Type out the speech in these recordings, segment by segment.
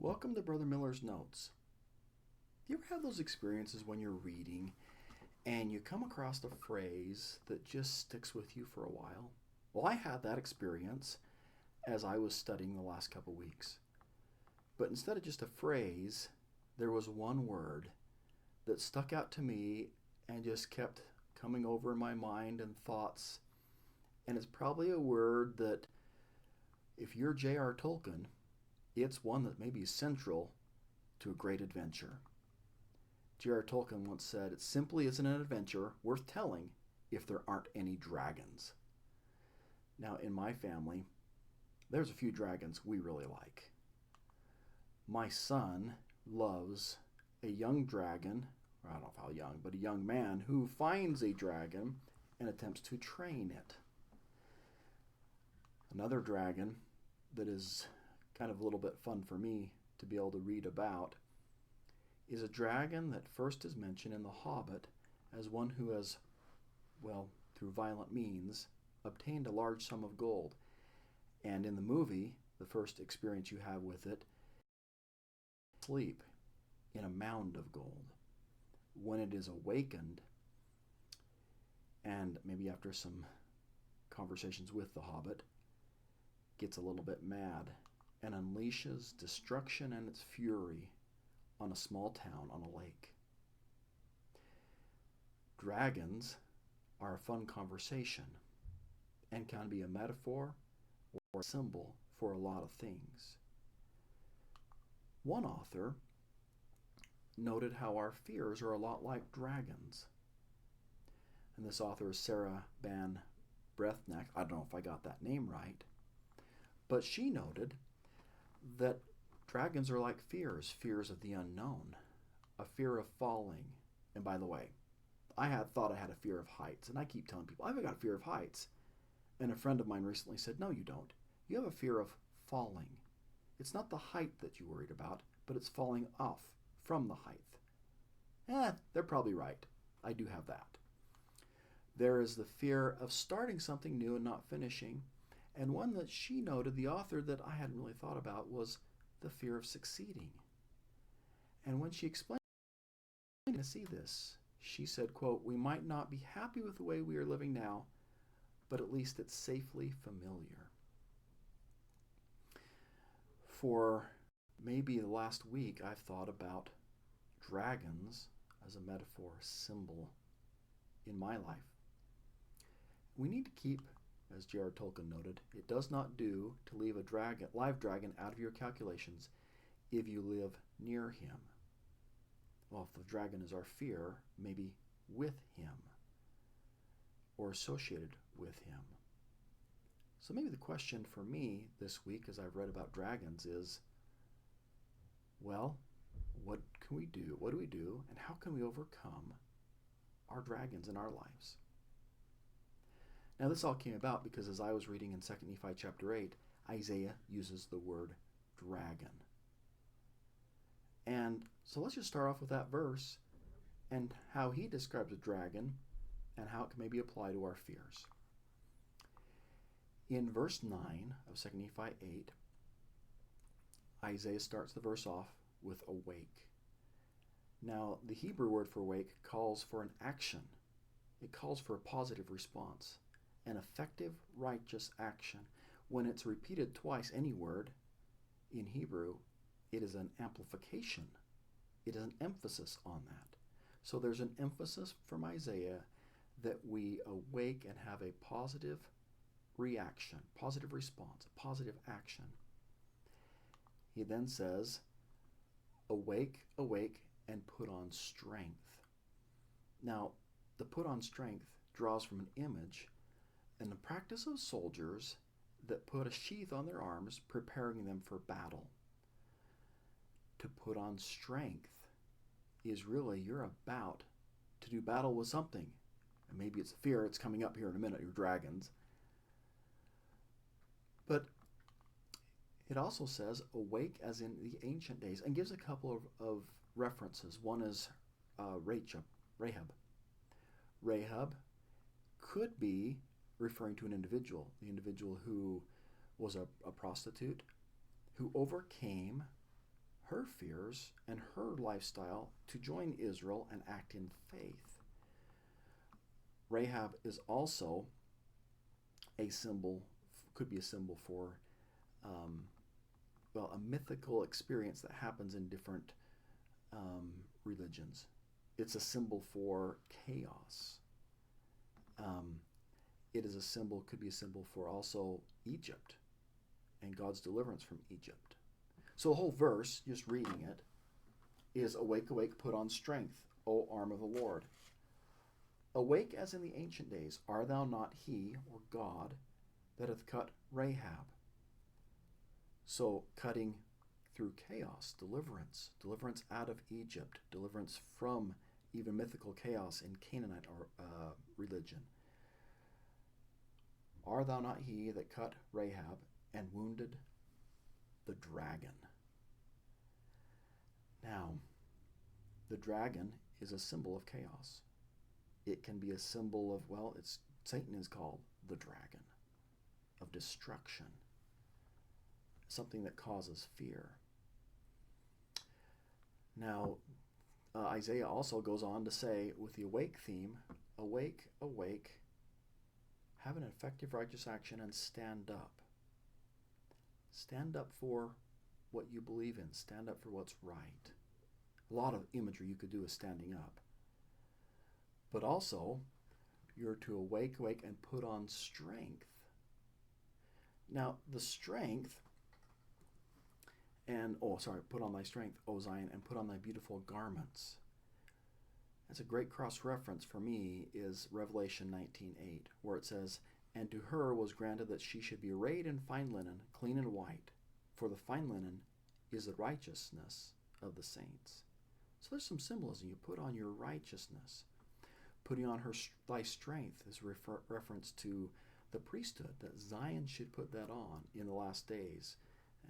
Welcome to Brother Miller's Notes. Do you ever have those experiences when you're reading and you come across a phrase that just sticks with you for a while? Well, I had that experience as I was studying the last couple weeks. But instead of just a phrase, there was one word that stuck out to me and just kept coming over in my mind and thoughts. And it's probably a word that, if you're J.R. Tolkien, it's one that may be central to a great adventure. J.R. Tolkien once said, "It simply isn't an adventure worth telling if there aren't any dragons." Now, in my family, there's a few dragons we really like. My son loves a young dragon, or I don't know how young, but a young man who finds a dragon and attempts to train it. Another dragon that is kind of a little bit fun for me to be able to read about is a dragon that first is mentioned in The Hobbit as one who has, well, through violent means, obtained a large sum of gold. And in the movie, the first experience you have with it, sleep in a mound of gold. When it is awakened, and maybe after some conversations with the Hobbit, gets a little bit mad and unleashes destruction and its fury on a small town on a lake. Dragons are a fun conversation and can be a metaphor or a symbol for a lot of things. One author noted how our fears are a lot like dragons. And this author is Sarah Ban Breathneck. I don't know if I got that name right. But she noted that dragons are like fears of the unknown, a fear of falling. And by the way, I had thought I had a fear of heights, and I keep telling people, I've got a fear of heights. And a friend of mine recently said, no, you don't. You have a fear of falling. It's not the height that you're worried about, but it's falling off from the height. They're probably right. I do have that. There is the fear of starting something new and not finishing. And one that she noted, the author that I hadn't really thought about, was the fear of succeeding. And when she explained to see this, she said, quote, "We might not be happy with the way we are living now, but at least it's safely familiar." For maybe the last week, I've thought about dragons as a metaphor, symbol in my life. We need to keep, as J.R. Tolkien noted, it does not do to leave a live dragon out of your calculations if you live near him. Well, if the dragon is our fear, maybe with him or associated with him. So maybe the question for me this week as I've read about dragons is, well, what can we do? What do we do? And how can we overcome our dragons in our lives? Now, this all came about because as I was reading in 2 Nephi chapter 8, Isaiah uses the word dragon. And so let's just start off with that verse and how he describes a dragon and how it can maybe apply to our fears. In verse 9 of 2 Nephi 8, Isaiah starts the verse off with awake. Now, the Hebrew word for awake calls for an action. It calls for a positive response. An effective, righteous action. When it's repeated twice, any word in Hebrew, it is an amplification. It is an emphasis on that. So there's an emphasis from Isaiah that we awake and have a positive reaction, positive response, a positive action. He then says, awake, awake, and put on strength. Now, the put on strength draws from an image and the practice of soldiers that put a sheath on their arms, preparing them for battle. To put on strength is really you're about to do battle with something. And maybe it's fear, it's coming up here in a minute, your dragons. But it also says awake as in the ancient days and gives a couple of references. One is Rahab. Rahab could be referring to an individual, the individual who was a prostitute, who overcame her fears and her lifestyle to join Israel and act in faith. Rahab is also a symbol, could be a symbol for, a mythical experience that happens in different religions. It's a symbol for chaos. It is a symbol, could be a symbol for also Egypt and God's deliverance from Egypt. So the whole verse, just reading it, is awake, awake, put on strength, O arm of the Lord. Awake as in the ancient days, art thou not he, or God, that hath cut Rahab? So cutting through chaos, deliverance out of Egypt, deliverance from even mythical chaos in Canaanite religion. Are thou not he that cut Rahab and wounded the dragon? Now, the dragon is a symbol of chaos. It can be a symbol of, Satan is called the dragon, of destruction, something that causes fear. Now, Isaiah also goes on to say, with the awake theme, awake, awake, have an effective righteous action and stand up. Stand up for what you believe in. Stand up for what's right. A lot of imagery you could do is standing up. But also, you're to awake, awake, and put on strength. Now, the strength, put on thy strength, O Zion, and put on thy beautiful garments. That's a great cross-reference for me is Revelation 19:8, where it says, and to her was granted that she should be arrayed in fine linen, clean and white, for the fine linen is the righteousness of the saints. So there's some symbolism. You put on your righteousness. Putting on thy strength is reference to the priesthood, that Zion should put that on in the last days,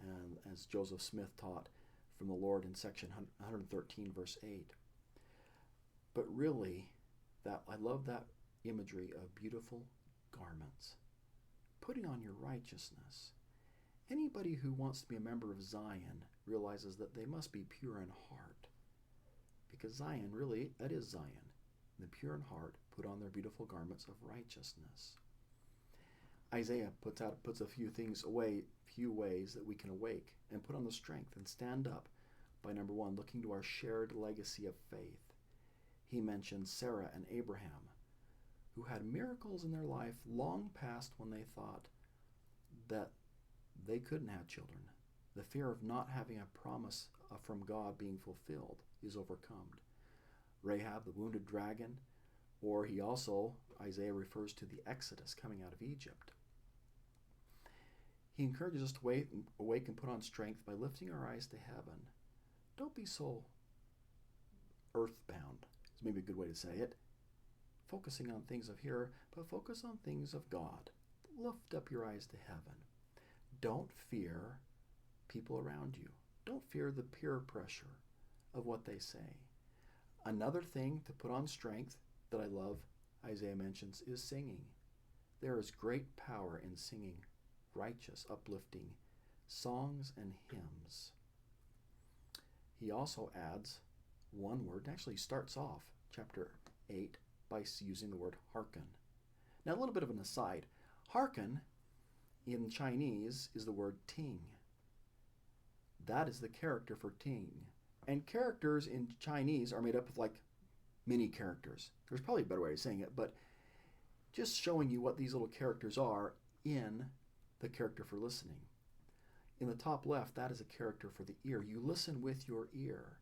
and as Joseph Smith taught from the Lord in section 113, verse 8. But really, I love that imagery of beautiful garments. Putting on your righteousness. Anybody who wants to be a member of Zion realizes that they must be pure in heart. Because Zion, really, that is Zion. The pure in heart put on their beautiful garments of righteousness. Isaiah puts a few ways that we can awake and put on the strength and stand up by, number one, looking to our shared legacy of faith. He mentions Sarah and Abraham, who had miracles in their life long past when they thought that they couldn't have children. The fear of not having a promise from God being fulfilled is overcome. Rahab, the wounded dragon, or Isaiah refers to the Exodus coming out of Egypt. He encourages us to awake and put on strength by lifting our eyes to heaven. Don't be so earthbound, is maybe a good way to say it. Focusing on things of here, but focus on things of God. Lift up your eyes to heaven. Don't fear people around you. Don't fear the peer pressure of what they say. Another thing to put on strength that I love, Isaiah mentions, is singing. There is great power in singing righteous, uplifting songs and hymns. He also adds one word, actually starts off chapter 8 by using the word hearken. Now, a little bit of an aside. Hearken in Chinese is the word ting. That is the character for ting. And characters in Chinese are made up of mini characters. There's probably a better way of saying it, but just showing you what these little characters are in the character for listening. In the top left, that is a character for the ear. You listen with your ear.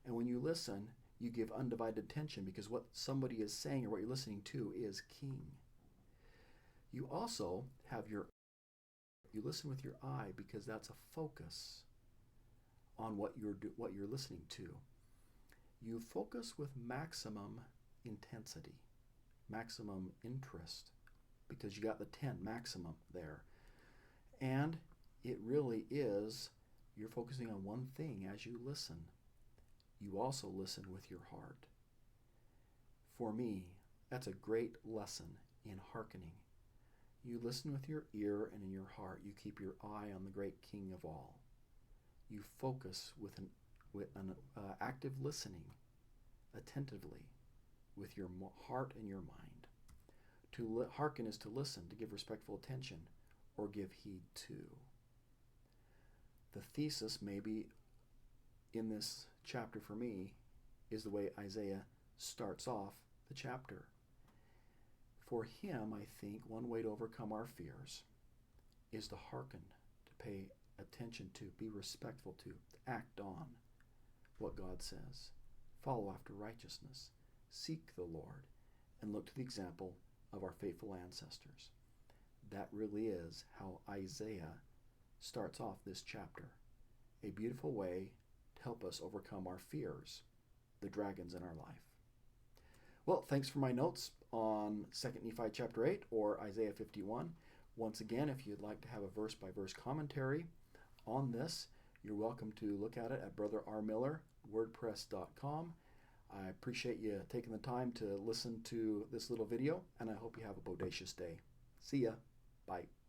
And when you listen, you give undivided attention because what somebody is saying or what you're listening to is king. You also have you listen with your eye because that's a focus on what you're listening to. You focus with maximum intensity, maximum interest, because you got the 10 maximum there. And it really is, you're focusing on one thing as you listen. You also listen with your heart. For me, that's a great lesson in hearkening. You listen with your ear and in your heart. You keep your eye on the great King of all. you focus with an active listening attentively with your heart and your mind. To hearken is to listen, to give respectful attention, or give heed to. The thesis maybe in this chapter for me is the way Isaiah starts off the chapter. For him, I think, one way to overcome our fears is to hearken, to pay attention to, be respectful to act on what God says, follow after righteousness, seek the Lord, and look to the example of our faithful ancestors. That really is how Isaiah starts off this chapter. A beautiful way to help us overcome our fears, the dragons in our life. Well, thanks for my notes on 2 Nephi chapter 8 or Isaiah 51. Once again, if you'd like to have a verse-by-verse commentary on this, you're welcome to look at it at brotherrmiller.wordpress.com. I appreciate you taking the time to listen to this little video, and I hope you have a bodacious day. See ya. Bye.